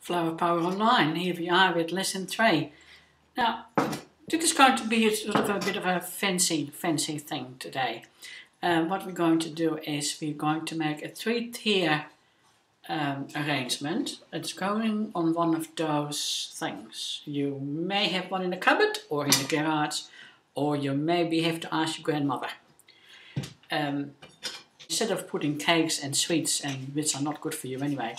Flower Power Online. Here we are with lesson 3. Now, this is going to be a bit of a fancy thing today. What we're going to do is we're going to make a 3-tier arrangement. It's going on one of those things. You may have one in the cupboard or in the garage, or you maybe have to ask your grandmother. Instead of putting cakes and sweets, and which are not good for you anyway,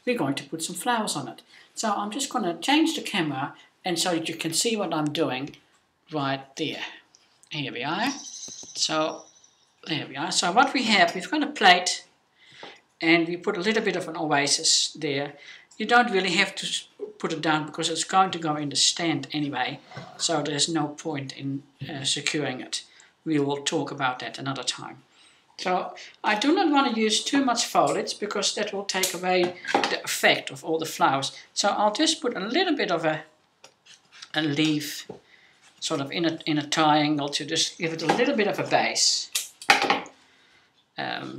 we're going to put some flowers on it. So I'm just going to change the camera and so that you can see what I'm doing right there. Here we are. So there we are. So what we have, we've got a plate and we put a little bit of an oasis there. You don't really have to put it down because it's going to go in the stand anyway, so there's no point in securing it. We will talk about that another time. So I do not want to use too much foliage because that will take away the effect of all the flowers. So I'll just put a little bit of a leaf sort of in a triangle to just give it a little bit of a base.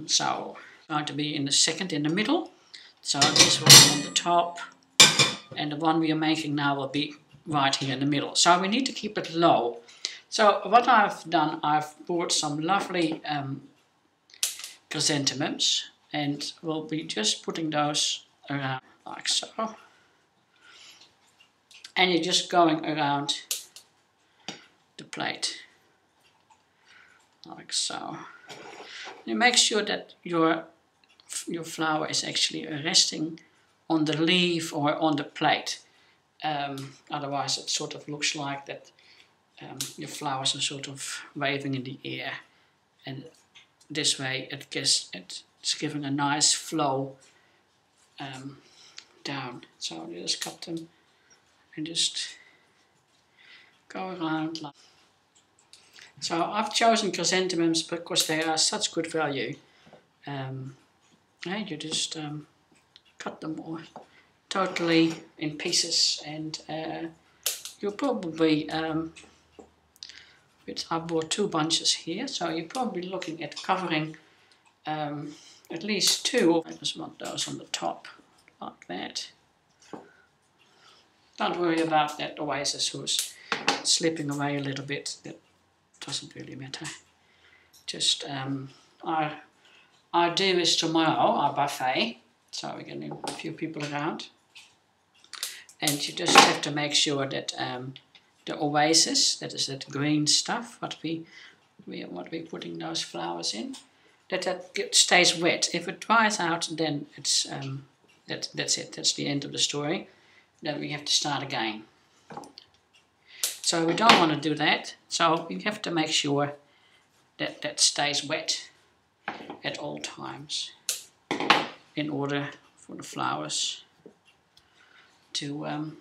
So going to be in the second in the middle. So this will be on the top, and the one we are making now will be right here in the middle. So we need to keep it low. So what I've done, I've bought some lovely chrysanthemums, and we'll be just putting those around like so. And you're just going around the plate like so. You make sure that your flower is actually resting on the leaf or on the plate. Otherwise it sort of looks like that your flowers are sort of waving in the air, and this way it's giving a nice flow down. So you just cut them and just go around like. So I've chosen chrysanthemums because they are such good value. And you just cut them all totally in pieces, and you'll probably, I bought 2 bunches here, so you're probably looking at covering at least 2. I just want those on the top, like that. Don't worry about that oasis who's slipping away a little bit. That doesn't really matter. Just our idea is tomorrow, our buffet, so we're getting a few people around, and you just have to make sure that the oasis, that is that green stuff, what we're putting those flowers in, that stays wet. If it dries out, then it's that's it. That's the end of the story. Then we have to start again. So we don't want to do that. So we have to make sure that that stays wet at all times in order for the flowers to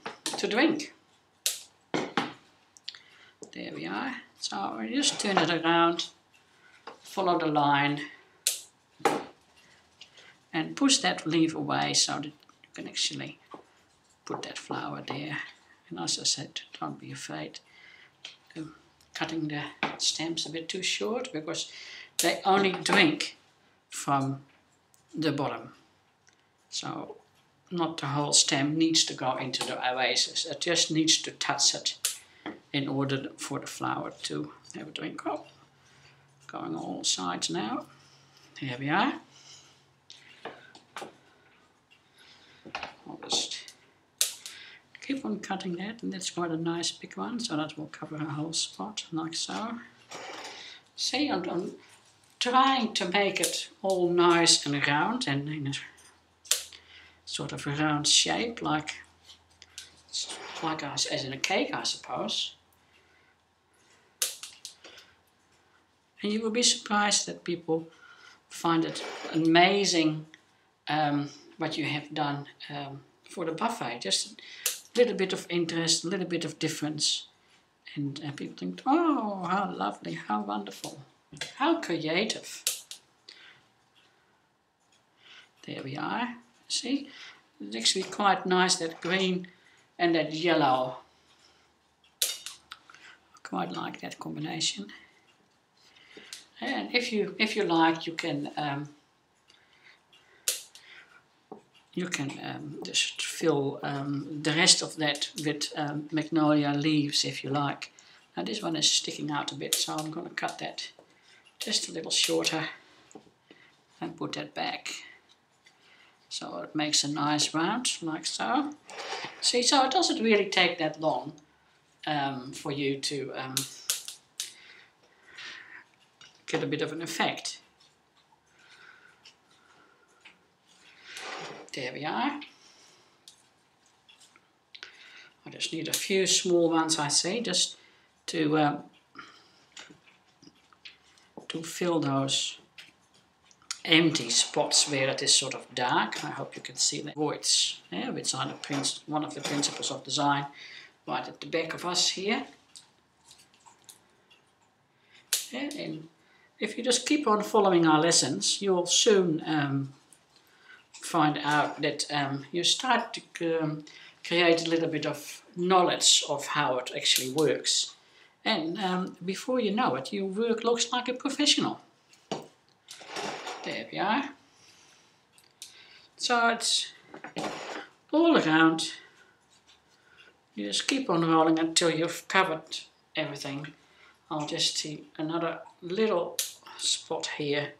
drink. There we are. So we just turn it around, follow the line, and push that leaf away so that you can actually put that flower there. And as I said, don't be afraid of cutting the stems a bit too short, because they only drink from the bottom. So not the whole stem needs to go into the oasis. It just needs to touch it in order for the flower to have a drink. Oh, going all sides now. Here we are. I'll just keep on cutting that, and that's quite a nice big one, so that will cover a whole spot, like so. See, I'm trying to make it all nice and round, and in a sort of a round shape, like as in a cake, I suppose. And you will be surprised that people find it amazing what you have done for the buffet. Just a little bit of interest, a little bit of difference, and people think, oh, how lovely, how wonderful, how creative. There we are. See, it's actually quite nice, that green and that yellow. I quite like that combination. And if you like, you can you can just fill the rest of that with magnolia leaves if you like. Now this one is sticking out a bit, so I'm going to cut that just a little shorter and put that back. So it makes a nice round, like so. See, so it doesn't really take that long for you to get a bit of an effect. There we are. I just need a few small ones, I say, just to fill those empty spots where it is sort of dark. I hope you can see the voids, which are one of the principles of design, right at the back of us here. And if you just keep on following our lessons, you'll soon find out that you start to create a little bit of knowledge of how it actually works. And before you know it, your work looks like a professional. There we are. So it's all around. You just keep on rolling until you've covered everything. I'll just see another little spot here.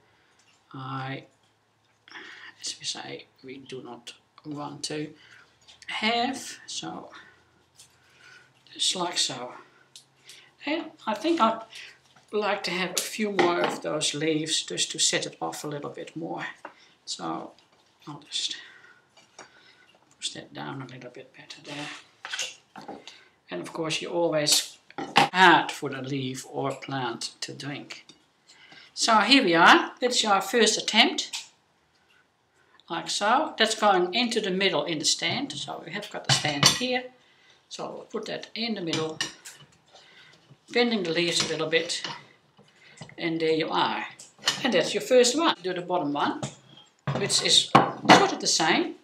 As we say, we do not want to have, so just like so. And I think I'd like to have a few more of those leaves just to set it off a little bit more. So I'll just push that down a little bit better there. And of course you always add for the leaf or plant to drink. So here we are, that's our first attempt. Like so. That's going into the middle in the stand. So we have got the stand here. So we'll put that in the middle, bending the leaves a little bit, and there you are. And that's your first one. Do the bottom one, which is sort of the same.